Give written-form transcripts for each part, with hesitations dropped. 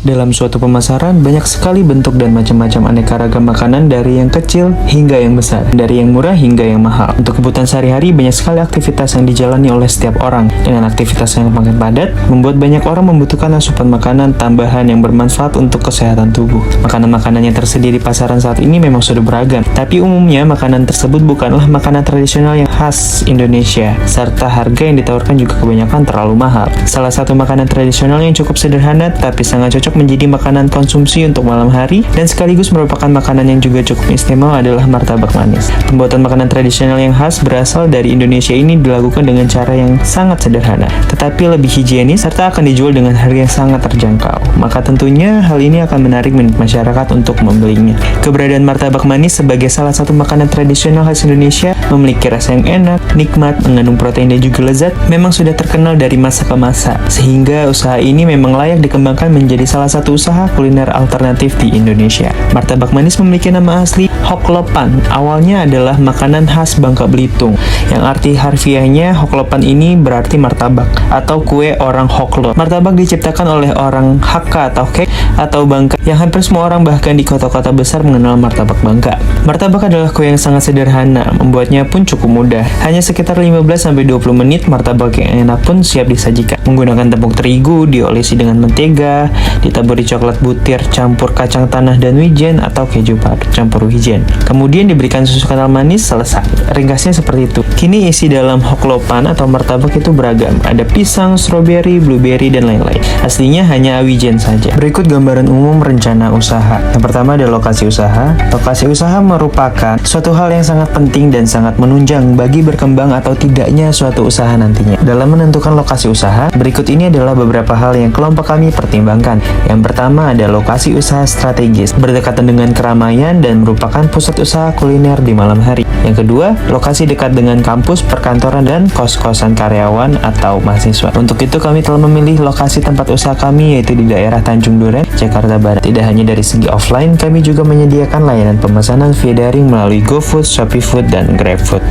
Dalam suatu pemasaran, banyak sekali bentuk dan macam-macam aneka ragam makanan dari yang kecil hingga yang besar, dari yang murah hingga yang mahal. Untuk kebutuhan sehari-hari, banyak sekali aktivitas yang dijalani oleh setiap orang. Dengan aktivitas yang makin padat, membuat banyak orang membutuhkan asupan makanan tambahan yang bermanfaat untuk kesehatan tubuh. Makanan-makanan yang tersedia di pasaran saat ini memang sudah beragam, tapi umumnya makanan tersebut bukanlah makanan tradisional yang khas Indonesia, serta harga yang ditawarkan juga kebanyakan terlalu mahal. Salah satu makanan tradisional yang cukup sederhana tapi sangat cocok menjadi makanan konsumsi untuk malam hari dan sekaligus merupakan makanan yang juga cukup istimewa adalah martabak manis. Pembuatan makanan tradisional yang khas berasal dari Indonesia ini dilakukan dengan cara yang sangat sederhana, tetapi lebih higienis serta akan dijual dengan harga yang sangat terjangkau. Maka tentunya hal ini akan menarik minat masyarakat untuk membelinya. Keberadaan martabak manis sebagai salah satu makanan tradisional khas Indonesia memiliki rasa yang enak, nikmat, mengandung protein dan juga lezat, memang sudah terkenal dari masa ke masa, sehingga usaha ini memang layak dikembangkan menjadi salah satu usaha kuliner alternatif di Indonesia. Martabak manis memiliki nama asli Hoklopan. Awalnya adalah makanan khas Bangka Belitung, yang arti harfiahnya Hoklopan ini berarti martabak atau kue orang Hoklo. Martabak diciptakan oleh orang Hakka atau Kek atau Bangka, yang hampir semua orang bahkan di kota-kota besar mengenal martabak Bangka. Martabak adalah kue yang sangat sederhana, membuatnya pun cukup mudah. Hanya sekitar 15-20 menit martabak yang enak pun siap disajikan. Menggunakan tepung terigu, diolesi dengan mentega, ditaburi coklat butir, campur kacang tanah dan wijen atau keju parut campur wijen. Kemudian diberikan susu kental manis, selesai. Ringkasnya seperti itu. Kini isi dalam hoklopan atau martabak itu beragam. Ada pisang, stroberi, blueberry, dan lain-lain. Aslinya hanya wijen saja. Berikut gambaran umum rencana usaha. Yang pertama ada lokasi usaha. Lokasi usaha merupakan suatu hal yang sangat penting dan sangat menunjang bagi berkembang atau tidaknya suatu usaha nantinya. Dalam menentukan lokasi usaha, berikut ini adalah beberapa hal yang kelompok kami pertimbangkan. Yang pertama ada lokasi usaha strategis, berdekatan dengan keramaian dan merupakan pusat usaha kuliner di malam hari. Yang kedua, lokasi dekat dengan kampus, perkantoran, dan kos-kosan karyawan atau mahasiswa. Untuk itu kami telah memilih lokasi tempat usaha kami yaitu di daerah Tanjung Duren, Jakarta Barat. Tidak hanya dari segi offline, kami juga menyediakan layanan pemesanan via daring melalui GoFood, ShopeeFood, dan GrabFood.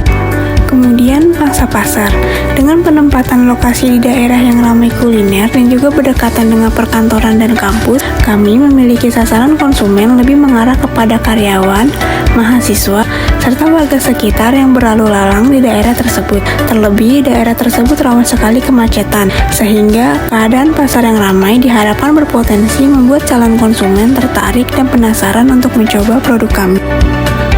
Kemudian pangsa pasar. Dengan penempatan lokasi di daerah yang ramai kuliner dan juga berdekatan dengan perkantoran dan kampus, kami memiliki sasaran konsumen lebih mengarah kepada karyawan, mahasiswa, serta warga sekitar yang berlalu lalang di daerah tersebut. Terlebih, daerah tersebut rawan sekali kemacetan, sehingga keadaan pasar yang ramai diharapkan berpotensi membuat calon konsumen tertarik dan penasaran untuk mencoba produk kami.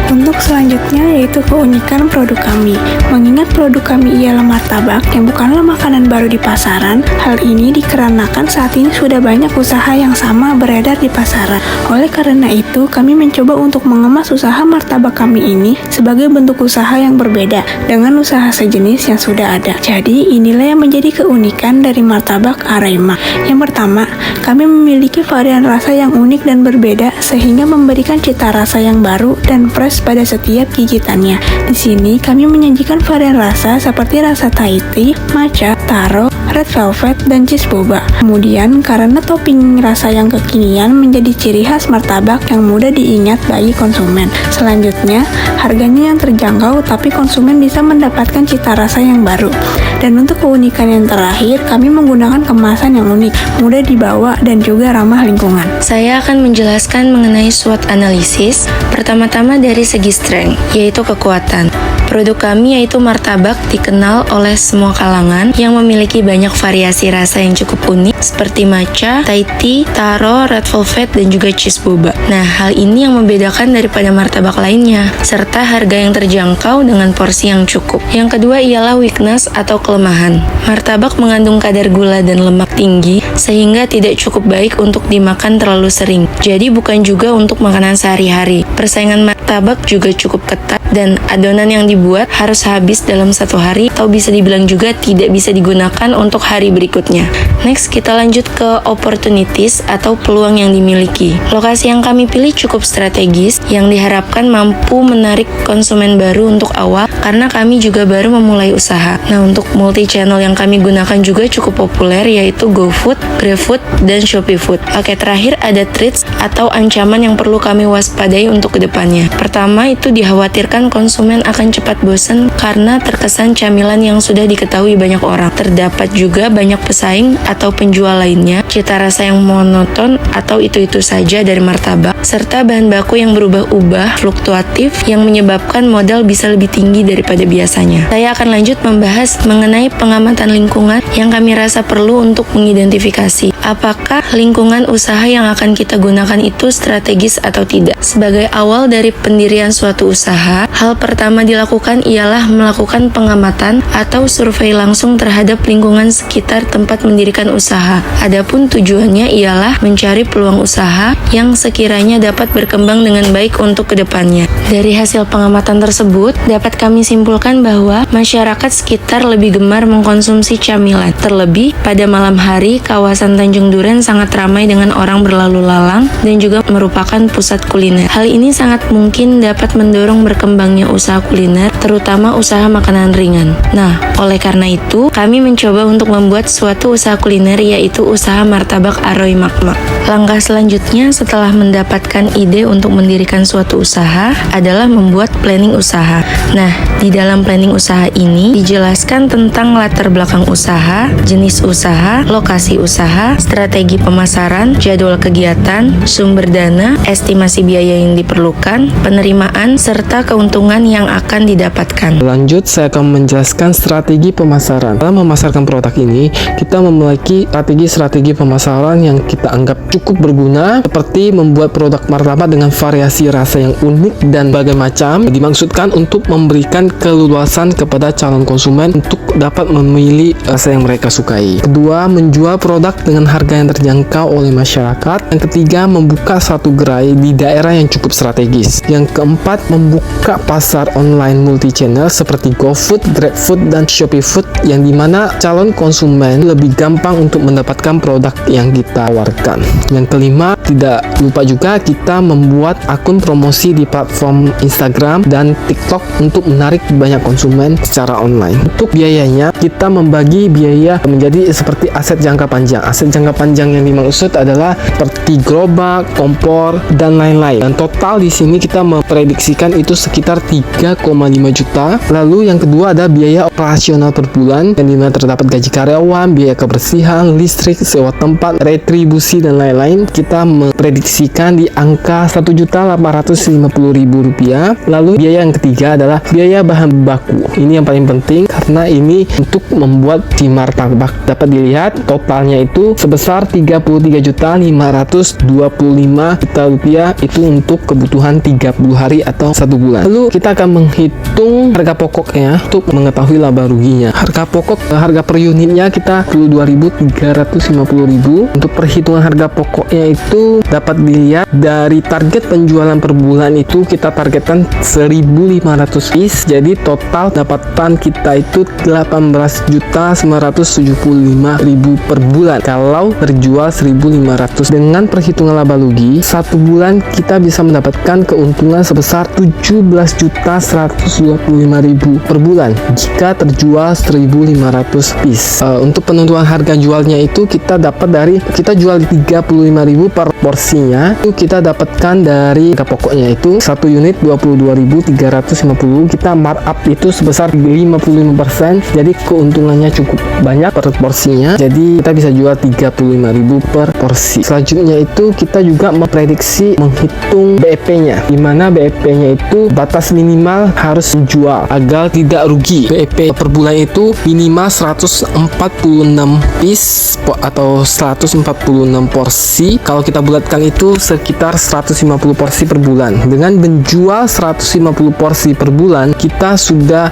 Untuk selanjutnya yaitu keunikan produk kami. Mengingat produk kami ialah martabak yang bukanlah makanan baru di pasaran, hal ini dikarenakan saat ini sudah banyak usaha yang sama beredar di pasaran. Oleh karena itu, kami mencoba untuk mengemas usaha martabak kami ini sebagai bentuk usaha yang berbeda dengan usaha sejenis yang sudah ada. Jadi, inilah yang menjadi keunikan dari martabak Arema. Yang pertama, kami memiliki varian rasa yang unik dan berbeda sehingga memberikan cita rasa yang baru dan fresh pada setiap gigitannya. Di sini kami menyajikan varian rasa seperti rasa Thai tea, matcha, taro, red velvet, dan cheese boba. Kemudian karena topping rasa yang kekinian menjadi ciri khas martabak yang mudah diingat bagi konsumen. Selanjutnya, harganya yang terjangkau tapi konsumen bisa mendapatkan cita rasa yang baru. Dan untuk keunikan yang terakhir, kami menggunakan kemasan yang unik, mudah dibawa dan juga ramah lingkungan. Saya akan menjelaskan mengenai SWOT analisis. Pertama-tama dari segi strength, yaitu kekuatan. Produk kami yaitu martabak dikenal oleh semua kalangan yang memiliki banyak variasi rasa yang cukup unik seperti matcha, Thai tea, taro, red velvet, dan juga cheese boba. Nah, hal ini yang membedakan daripada martabak lainnya, serta harga yang terjangkau dengan porsi yang cukup. Yang kedua ialah weakness atau kelemahan. Martabak mengandung kadar gula dan lemak tinggi sehingga tidak cukup baik untuk dimakan terlalu sering. Jadi bukan juga untuk makanan sehari-hari. Persaingan martabak juga cukup ketat dan adonan yang dibuat harus habis dalam satu hari atau bisa dibilang juga tidak bisa digunakan untuk hari berikutnya. Next, kita lanjut ke opportunities atau peluang yang dimiliki. Lokasi yang kami pilih cukup strategis yang diharapkan mampu menarik konsumen baru untuk awal karena kami juga baru memulai usaha. Nah, untuk multi channel yang kami gunakan juga cukup populer yaitu GoFood, GrabFood, dan ShopeeFood. Oke, terakhir ada threats atau ancaman yang perlu kami waspadai untuk kedepannya. Pertama, itu dikhawatirkan konsumen akan cepat cepat bosan karena terkesan camilan yang sudah diketahui banyak orang. Terdapat juga banyak pesaing atau penjual lainnya, cita rasa yang monoton atau itu-itu saja dari martabak, serta bahan baku yang berubah-ubah, fluktuatif, yang menyebabkan modal bisa lebih tinggi daripada biasanya. Saya akan lanjut membahas mengenai pengamatan lingkungan yang kami rasa perlu untuk mengidentifikasi apakah lingkungan usaha yang akan kita gunakan itu strategis atau tidak. Sebagai awal dari pendirian suatu usaha, hal pertama dilakukan ialah melakukan pengamatan atau survei langsung terhadap lingkungan sekitar tempat mendirikan usaha. Adapun tujuannya ialah mencari peluang usaha yang sekiranya dapat berkembang dengan baik untuk kedepannya. Dari hasil pengamatan tersebut, dapat kami simpulkan bahwa masyarakat sekitar lebih gemar mengkonsumsi camilan. Terlebih, pada malam hari, kawasan Tanjung Duren sangat ramai dengan orang berlalu lalang dan juga merupakan pusat kuliner. Hal ini sangat mungkin dapat mendorong berkembangnya usaha kuliner, terutama usaha makanan ringan. Nah, oleh karena itu, kami mencoba untuk membuat suatu usaha kuliner, yaitu usaha martabak Aroy Mak-Mak. Langkah selanjutnya setelah mendapatkan ide untuk mendirikan suatu usaha adalah membuat planning usaha. Nah, di dalam planning usaha ini dijelaskan tentang latar belakang usaha, jenis usaha, lokasi usaha, strategi pemasaran, jadwal kegiatan, sumber dana, estimasi biaya yang diperlukan, penerimaan, serta keuntungan yang akan didapatkan. Lanjut, saya akan menjelaskan strategi pemasaran. Dalam memasarkan produk ini, kita memiliki strategi pemasaran yang kita anggap cukup berguna, seperti membuat produk martabak dengan variasi rasa yang unik dan berbagai macam, dimaksudkan untuk memberikan keleluasan kepada calon konsumen untuk dapat memilih rasa yang mereka sukai. Kedua, menjual produk dengan harga yang terjangkau oleh masyarakat. Yang ketiga, membuka satu gerai di daerah yang cukup strategis. Yang keempat, membuka pasar online multi-channel seperti GoFood, GrabFood, dan Shopee Food, yang dimana calon konsumen lebih gampang untuk mendapatkan produk yang kita tawarkan. Yang kelima, tidak lupa juga kita membuat akun promosi di platform Instagram dan TikTok untuk menarik banyak konsumen secara online. Untuk biayanya, kita membagi biaya menjadi seperti aset jangka panjang. Aset jangka panjang yang dimaksud adalah seperti gerobak, kompor, dan lain-lain. Dan total di sini kita memprediksikan itu sekitar 3,5 juta. Lalu yang kedua ada biaya operasional per bulan, yang dimana terdapat gaji karyawan, biaya kebersihan, listrik, sewa tempat, retribusi, dan lain-lain. Kita memprediksikan di angka Rp1.850.000. Lalu biaya yang ketiga adalah biaya bahan baku. Ini yang paling penting karena ini untuk membuat si martabak. Dapat dilihat totalnya itu sebesar Rp33.525.000 itu untuk kebutuhan 30 hari atau 1 bulan. Lalu kita akan menghitung harga pokoknya untuk mengetahui laba ruginya. Harga pokok, harga per unitnya kita Rp22.350.000. Untuk perhitungan harga pokoknya itu dapat dilihat dari target penjualan per bulan itu kita targetkan 1.500 piece. Jadi total dapatan kita itu 18.975.000 per bulan kalau terjual 1.500. Dengan perhitungan laba rugi, 1 bulan kita bisa mendapatkan keuntungan sebesar 17.125.000 per bulan jika terjual 1.500 piece. Untuk penentuan harga jualnya itu kita dapat dari, kita jual 35.000 per porsinya, itu kita dapatkan dari harga pokoknya itu 1 unit 22.350. Kita markup itu sebesar 55%, jadi keuntungannya cukup banyak per porsinya, jadi kita bisa jual 35.000 per porsi. Selanjutnya itu kita juga memprediksi menghitung BEP-nya, dimana BEP-nya itu batas minimal harus menjual agar tidak rugi. BEP per bulan itu minimal 146 piece atau 146 porsi. Kalau kita bulatkan itu sekitar 150 porsi per bulan. Dengan menjual 150 porsi per bulan, kita sudah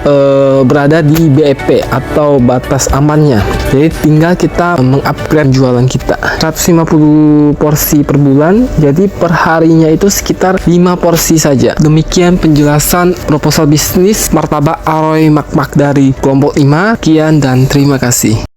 berada di BEP atau batas amannya. Jadi tinggal kita mengupgrade jualan kita. 150 porsi per bulan, jadi per harinya itu sekitar 5 porsi saja. Demikian penjelasan proposal bisnis martabak Aroy Mak-Mak dari kelompok 5. Sekian dan terima kasih.